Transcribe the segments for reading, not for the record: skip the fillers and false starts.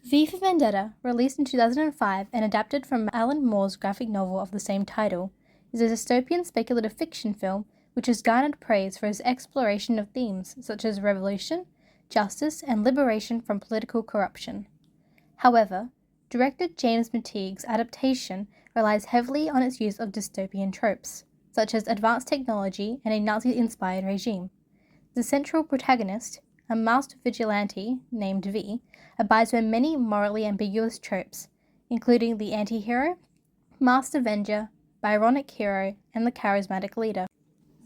V for Vendetta, released in 2005 and adapted from Alan Moore's graphic novel of the same title, is a dystopian speculative fiction film which has garnered praise for its exploration of themes such as revolution, justice, and liberation from political corruption. However, director James McTeague's adaptation relies heavily on its use of dystopian tropes, such as advanced technology and a Nazi-inspired regime. The central protagonist, a masked vigilante named V, abides by many morally ambiguous tropes, including the anti-hero, masked avenger, Byronic hero, and the charismatic leader.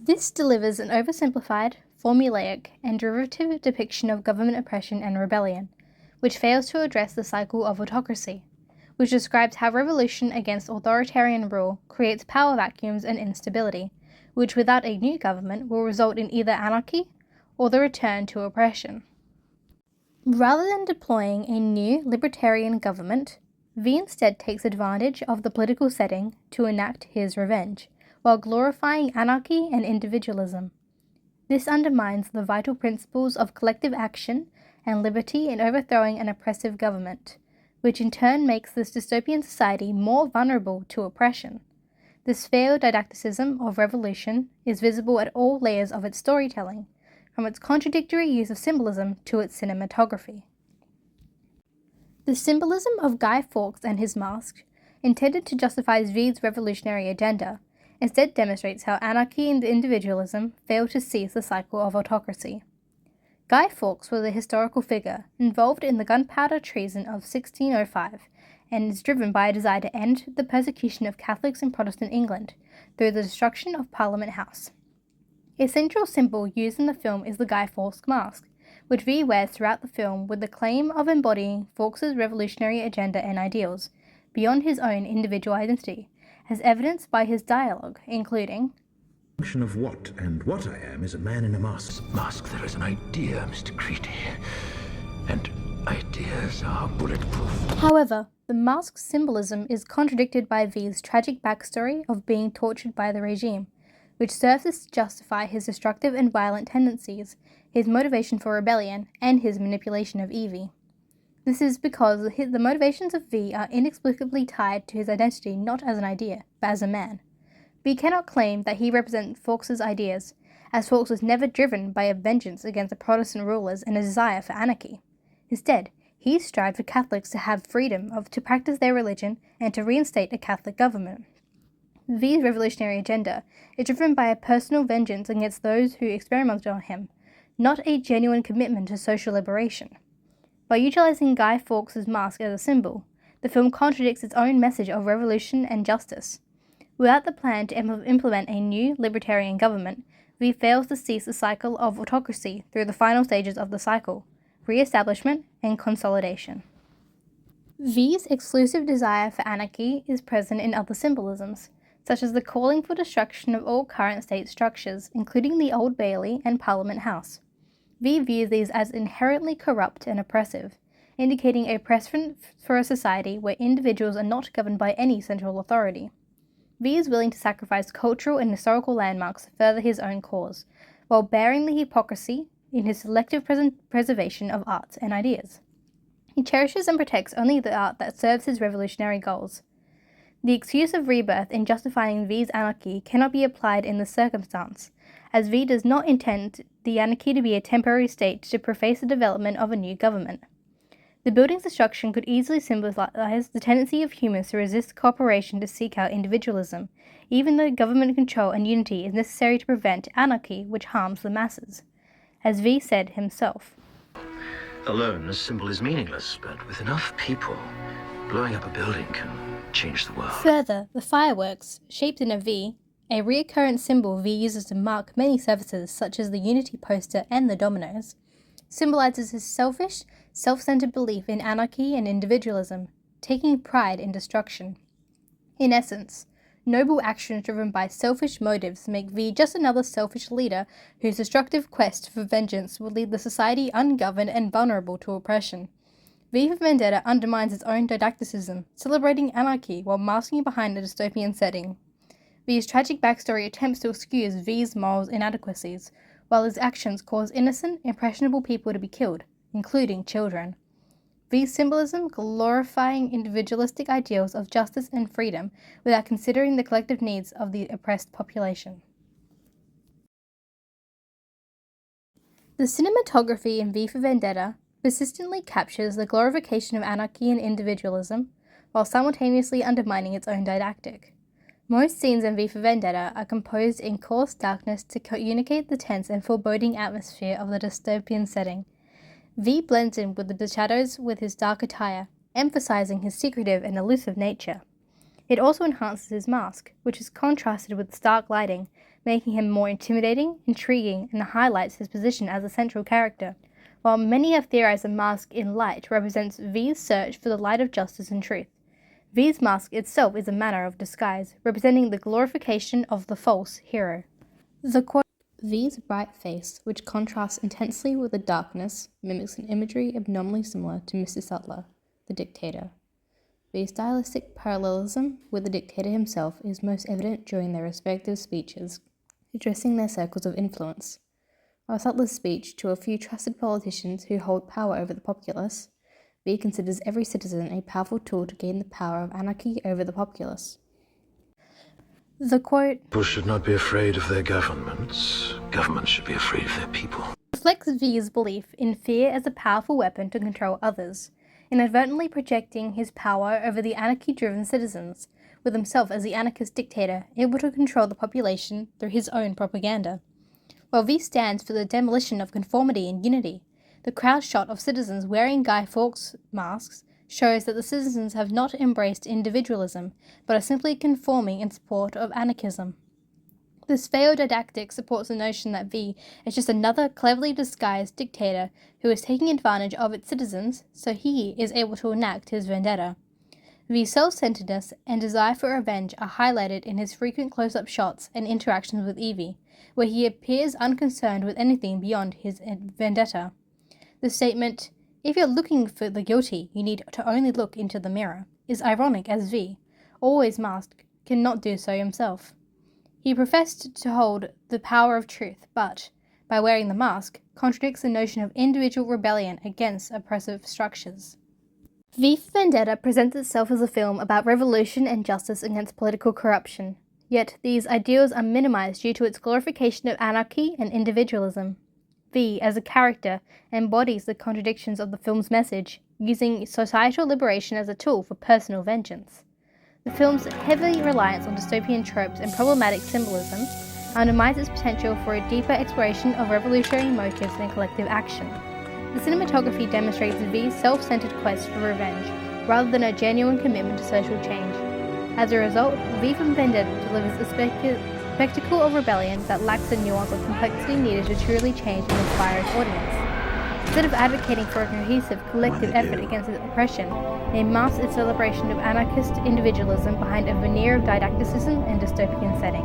This delivers an oversimplified, formulaic, and derivative depiction of government oppression and rebellion, which fails to address the cycle of autocracy, which describes how revolution against authoritarian rule creates power vacuums and instability, which without a new government will result in either anarchy or the return to oppression. Rather than deploying a new libertarian government, V instead takes advantage of the political setting to enact his revenge, while glorifying anarchy and individualism. This undermines the vital principles of collective action and liberty in overthrowing an oppressive government, which in turn makes this dystopian society more vulnerable to oppression. This failed didacticism of revolution is visible at all layers of its storytelling, from its contradictory use of symbolism to its cinematography. The symbolism of Guy Fawkes and his mask, intended to justify V's revolutionary agenda, instead demonstrates how anarchy and individualism fail to cease the cycle of autocracy. Guy Fawkes was a historical figure involved in the gunpowder treason of 1605 and is driven by a desire to end the persecution of Catholics in Protestant England through the destruction of Parliament House. A central symbol used in the film is the Guy Fawkes mask, which V wears throughout the film with the claim of embodying Fawkes' revolutionary agenda and ideals, beyond his own individual identity, as evidenced by his dialogue, including, "Function of what, and what I am is a man in a mask. Mask, there is an idea, Mr. Creedy, and ideas are bulletproof." However, the mask's symbolism is contradicted by V's tragic backstory of being tortured by the regime, which serves to justify his destructive and violent tendencies, his motivation for rebellion, and his manipulation of Evie. This is because the motivations of V are inexplicably tied to his identity not as an idea, but as a man. V cannot claim that he represents Fawkes' ideas, as Fawkes was never driven by a vengeance against the Protestant rulers and a desire for anarchy. Instead, he strived for Catholics to have freedom to practice their religion and to reinstate a Catholic government. V's revolutionary agenda is driven by a personal vengeance against those who experimented on him, not a genuine commitment to social liberation. By utilizing Guy Fawkes' mask as a symbol, the film contradicts its own message of revolution and justice. Without the plan to implement a new libertarian government, V fails to cease the cycle of autocracy through the final stages of the cycle: re-establishment and consolidation. V's exclusive desire for anarchy is present in other symbolisms, such as the calling for destruction of all current state structures, including the Old Bailey and Parliament House. V views these as inherently corrupt and oppressive, indicating a preference for a society where individuals are not governed by any central authority. V is willing to sacrifice cultural and historical landmarks to further his own cause, while bearing the hypocrisy in his selective preservation of arts and ideas. He cherishes and protects only the art that serves his revolutionary goals. The excuse of rebirth in justifying V's anarchy cannot be applied in this circumstance, as V does not intend the anarchy to be a temporary state to preface the development of a new government. The building's destruction could easily symbolize the tendency of humans to resist cooperation to seek out individualism, even though government control and unity is necessary to prevent anarchy which harms the masses. As V said himself, "Alone, the symbol is meaningless, but with enough people, blowing up a building can change the world." Further, the fireworks, shaped in a V, a recurrent symbol V uses to mark many services such as the Unity poster and the dominoes, symbolizes his selfish, self-centered belief in anarchy and individualism, taking pride in destruction. In essence, noble actions driven by selfish motives make V just another selfish leader whose destructive quest for vengeance will leave the society ungoverned and vulnerable to oppression. V for Vendetta undermines its own didacticism, celebrating anarchy while masking behind a dystopian setting. V's tragic backstory attempts to excuse V's moral inadequacies, while his actions cause innocent, impressionable people to be killed, including children. V's symbolism glorifying individualistic ideals of justice and freedom without considering the collective needs of the oppressed population. The cinematography in V for Vendetta persistently captures the glorification of anarchy and individualism while simultaneously undermining its own didactic. Most scenes in V for Vendetta are composed in coarse darkness to communicate the tense and foreboding atmosphere of the dystopian setting. V blends in with the shadows with his dark attire, emphasizing his secretive and elusive nature. It also enhances his mask, which is contrasted with stark lighting, making him more intimidating, intriguing, and highlights his position as a central character. While many have theorized the mask in light represents V's search for the light of justice and truth, V's mask itself is a manner of disguise, representing the glorification of the false hero. The quote, V's bright face, which contrasts intensely with the darkness, mimics an imagery abnormally similar to Mr. Sutler, the dictator. V's stylistic parallelism with the dictator himself is most evident during their respective speeches, addressing their circles of influence. While Sutler's speech to a few trusted politicians who hold power over the populace, V considers every citizen a powerful tool to gain the power of anarchy over the populace. The quote, People should not be afraid of their governments. Governments should be afraid of their people. reflects V's belief in fear as a powerful weapon to control others, inadvertently projecting his power over the anarchy-driven citizens, with himself as the anarchist dictator able to control the population through his own propaganda. While V stands for the demolition of conformity and unity, the crowd shot of citizens wearing Guy Fawkes masks shows that the citizens have not embraced individualism, but are simply conforming in support of anarchism. This failed didactic supports the notion that V is just another cleverly disguised dictator who is taking advantage of its citizens, so he is able to enact his vendetta. V's self-centeredness and desire for revenge are highlighted in his frequent close-up shots and interactions with Evie, where he appears unconcerned with anything beyond his vendetta. The statement, "If you're looking for the guilty, you need to only look into the mirror," is ironic as V, always masked, cannot do so himself. He professed to hold the power of truth, but, by wearing the mask, contradicts the notion of individual rebellion against oppressive structures. V for Vendetta presents itself as a film about revolution and justice against political corruption, yet these ideals are minimized due to its glorification of anarchy and individualism. V, as a character, embodies the contradictions of the film's message, using societal liberation as a tool for personal vengeance. The film's heavy reliance on dystopian tropes and problematic symbolism undermines its potential for a deeper exploration of revolutionary motives and collective action. The cinematography demonstrates V's self-centered quest for revenge, rather than a genuine commitment to social change. As a result, V for Vendetta delivers a spectacle of rebellion that lacks the nuance or complexity needed to truly change and inspire its audience. Instead of advocating for a cohesive, collective effort against oppression, it masks its celebration of anarchist individualism behind a veneer of didacticism and dystopian setting.